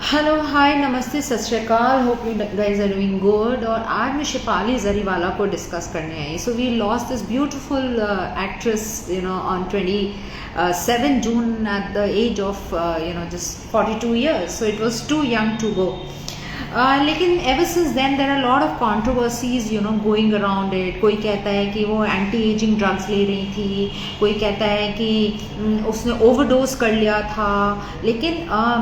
Hello hi नमस्ते सत श्री अकाल, hope you guys are doing good. और आज मैं शिफाली जरीवाला को डिस्कस करने आई। So we lost this beautiful actress on 27 June at the age of just 42 years, so it was too young to go. लेकिन ever since then there are lot of controversies going around it. कोई कहता है कि वो anti ageing drugs ले रही थी, कोई कहता है कि उसने ओवरडोज कर लिया था। लेकिन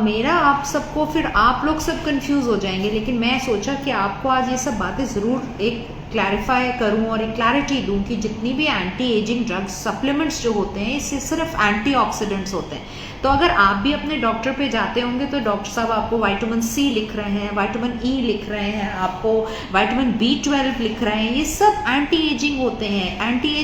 मेरा आप सबको, फिर आप लोग सब कंफ्यूज हो जाएंगे, लेकिन मैं सोचा कि आपको आज ये सब बातें ज़रूर एक क्लैरिफाई करूं और एक क्लैरिटी दूं कि जितनी भी एंटी एजिंग ड्रग्स सप्लीमेंट्स जो होते हैं, इससे सिर्फ एंटीऑक्सीडेंट्स होते हैं। तो अगर आप भी अपने डॉक्टर पे जाते होंगे तो डॉक्टर साहब आपको विटामिन सी लिख रहे हैं, विटामिन ई लिख रहे हैं, आपको विटामिन B12 लिख रहे हैं। ये सब एंटी एजिंग होते हैं। एंटी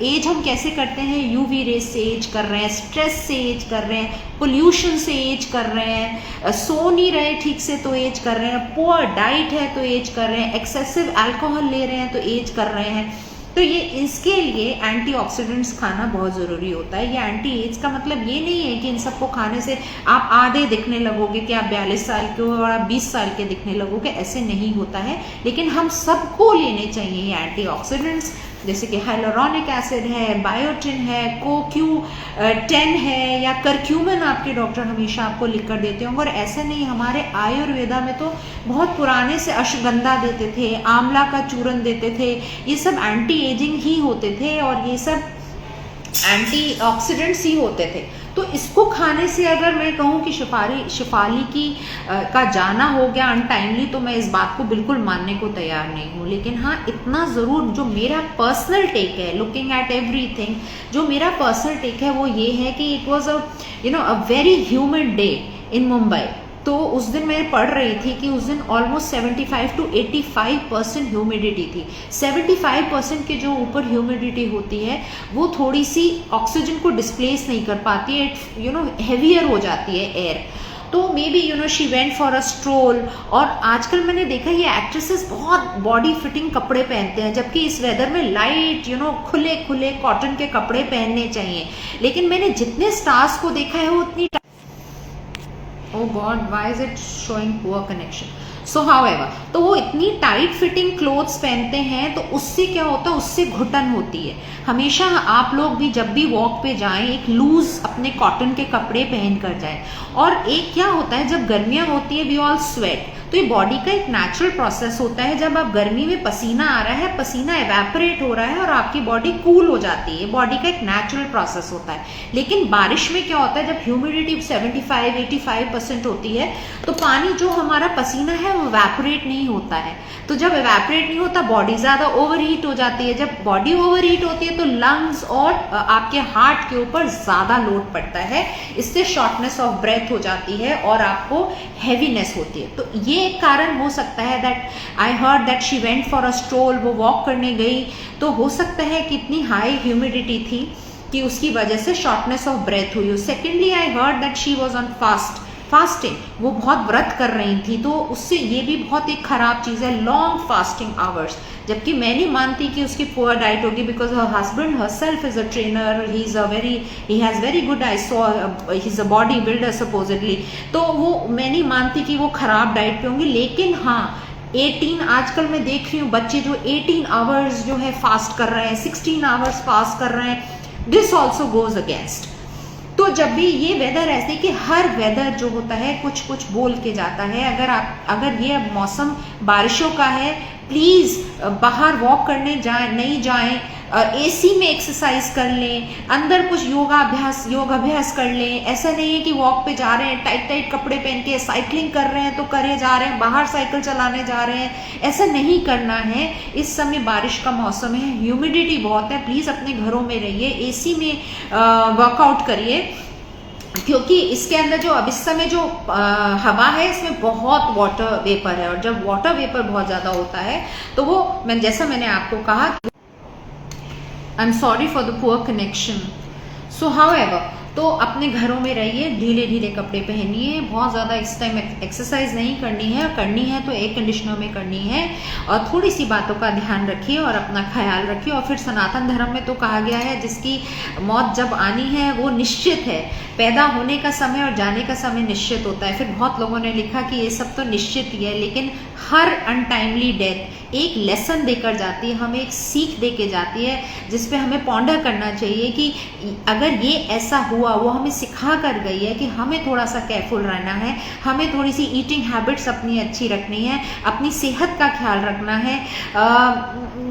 एज हम कैसे करते हैं? यूवी रेस से एज कर रहे हैं, स्ट्रेस से एज कर रहे हैं, पोल्यूशन से एज कर रहे हैं, सो नहीं रहे ठीक से तो एज कर रहे हैं, पुअर डाइट है तो एज कर रहे हैं, एक्सेसिव अल्कोहल ले रहे हैं तो एज कर रहे हैं। तो ये इसके लिए एंटीऑक्सीडेंट्स खाना बहुत ज़रूरी होता है। ये एंटी एज का मतलब ये नहीं है कि इन सबको खाने से आप आधे दिखने लगोगे, कि आप 42 साल के हो और आप 20 साल के दिखने लगोगे, ऐसे नहीं होता है। लेकिन हम सबको लेने चाहिए ये एंटीऑक्सीडेंट्स, जैसे कि हाइलोरॉनिक एसिड है, बायोटिन है, CoQ10 है, या करक्यूमिन आपके डॉक्टर हमेशा आपको लिख कर देते होंगे। और ऐसा नहीं, हमारे आयुर्वेदा में तो बहुत पुराने से अश्वगंधा देते थे, आंवला का चूरन देते थे। ये सब एंटी एजिंग ही होते थे और ये सब एंटीऑक्सीडेंट्स ही होते थे। तो इसको खाने से अगर मैं कहूँ कि शिफाली की का जाना हो गया अनटाइमली, तो मैं इस बात को बिल्कुल मानने को तैयार नहीं हूँ। लेकिन हाँ, इतना ज़रूर जो मेरा पर्सनल टेक है, लुकिंग एट एवरीथिंग, जो मेरा पर्सनल टेक है वो ये है कि it was a very humid day in Mumbai. तो उस दिन मैं पढ़ रही थी कि उस दिन ऑलमोस्ट 75 to 85% ह्यूमिडिटी थी। 75% के जो ऊपर ह्यूमिडिटी होती है वो थोड़ी सी ऑक्सीजन को डिस्प्लेस नहीं कर पाती है, हेवियर हो जाती है एयर। तो may be she went for a stroll. और आजकल मैंने देखा ये एक्ट्रेसेस बहुत बॉडी फिटिंग कपड़े पहनते हैं, जबकि इस वेदर में लाइट खुले खुले कॉटन के कपड़े पहनने चाहिए। लेकिन मैंने जितने स्टार्स को देखा है वो उतनी Oh God, why is it showing poor connection? So however, तो वो इतनी टाइट फिटिंग क्लोथ्स पहनते हैं, तो उससे क्या होता है? उससे घुटन होती है। हमेशा आप लोग भी जब भी वॉक पे जाएं, एक लूज अपने कॉटन के कपड़े पहन कर जाएं। और एक क्या होता है, जब गर्मियां होती है, वी ऑल स्वेट, तो ये बॉडी का एक नेचुरल प्रोसेस होता है। जब आप गर्मी में पसीना आ रहा है, पसीना एवेपोरेट हो रहा है और आपकी बॉडी कूल हो जाती है, बॉडी का एक नेचुरल प्रोसेस होता है। लेकिन बारिश में क्या होता है, जब ह्यूमिडिटी 75-85% होती है, तो पानी जो हमारा पसीना है वो एवेपोरेट नहीं होता है। तो जब एवेपोरेट नहीं होता, बॉडी ज़्यादा ओवर हीट हो जाती है। जब बॉडी ओवर हीट होती है तो लंग्स और आपके हार्ट के ऊपर ज़्यादा लोड पड़ता है, इससे शॉर्टनेस ऑफ ब्रेथ हो जाती है और आपको हैवीनेस होती है। तो ये एक कारण हो सकता है that I heard that she went for a stroll, वो वॉक करने गई, तो हो सकता है कि इतनी हाई ह्यूमिडिटी थी कि उसकी वजह से शॉर्टनेस ऑफ ब्रेथ हुई। Secondly I heard that she was on fasting, वो बहुत व्रत कर रही थी, तो उससे ये भी बहुत एक खराब चीज़ है, लॉन्ग फास्टिंग आवर्स। जबकि मैं नहीं मानती कि उसकी पुअर डाइट होगी, because her husband herself is a trainer, he has very good, I saw he is a body builder supposedly. तो वो मैं नहीं मानती कि वो खराब डाइट पे होंगी। लेकिन हाँ, 18 आजकल मैं देख रही हूँ बच्चे जो 18 आवर्स जो है फास्ट कर रहे हैं, 16 आवर्स फास्ट कर रहे हैं, दिस ऑल्सो गोज अगेंस्ट। तो जब भी ये वेदर ऐसे कि हर वेदर जो होता है कुछ कुछ बोल के जाता है। अगर ये मौसम बारिशों का है, प्लीज़ बाहर वॉक करने नहीं जाएं, AC में एक्सरसाइज कर लें, अंदर कुछ योग अभ्यास कर लें। ऐसा नहीं है कि वॉक पे जा रहे हैं, टाइट कपड़े पहन के साइकिलिंग कर रहे हैं तो करे जा रहे हैं, बाहर साइकिल चलाने जा रहे हैं, ऐसा नहीं करना है। इस समय बारिश का मौसम है, ह्यूमिडिटी बहुत है, प्लीज़ अपने घरों में रहिए, AC में वर्कआउट करिए, क्योंकि इसके अंदर जो अब इस समय जो हवा है, इसमें बहुत वाटर वेपर है। और जब वाटर वेपर बहुत ज़्यादा होता है तो वो जैसा मैंने आपको कहा, I'm sorry for the poor connection. So however, तो अपने घरों में रहिए, ढीले ढीले कपड़े पहनिए, बहुत ज़्यादा इस टाइम एक्सरसाइज नहीं करनी है तो एयर कंडीशनर में करनी है, और थोड़ी सी बातों का ध्यान रखिए और अपना ख्याल रखिए। और फिर सनातन धर्म में तो कहा गया है जिसकी मौत जब आनी है वो निश्चित है, पैदा होने का समय और जाने का समय निश्चित होता है। फिर बहुत लोगों ने लिखा कि ये सब तो निश्चित ही है, लेकिन हर अनटाइमली डेथ एक लेसन देकर जाती है, हमें एक सीख दे के जाती है, जिस पे हमें पॉन्डर करना चाहिए कि अगर ये ऐसा हुआ, वो हमें सिखा कर गई है कि हमें थोड़ा सा केयरफुल रहना है, हमें थोड़ी सी ईटिंग हैबिट्स अपनी अच्छी रखनी है, अपनी सेहत का ख्याल रखना है।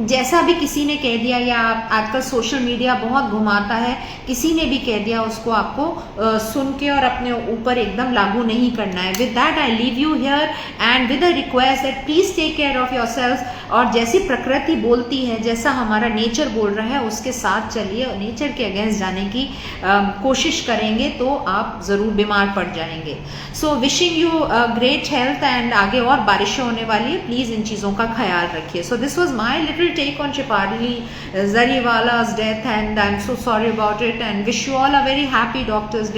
जैसा भी किसी ने कह दिया, या आजकल सोशल मीडिया बहुत घुमाता है, किसी ने भी कह दिया उसको आपको सुन के और अपने ऊपर एकदम लागू नहीं करना है। With that I leave you here and with a request that please take care of yourself, और जैसी प्रकृति बोलती है, जैसा हमारा नेचर बोल रहा है, उसके साथ चलिए। नेचर के अगेंस्ट जाने की कोशिश करेंगे तो आप ज़रूर बीमार पड़ जाएंगे। So wishing you great health, and आगे और बारिशें होने वाली है, प्लीज़ इन चीज़ों का ख्याल रखिए। So this was my little take on Shefali Zariwala's death, and I'm so sorry about it, and wish you all a very happy Doctor's Day.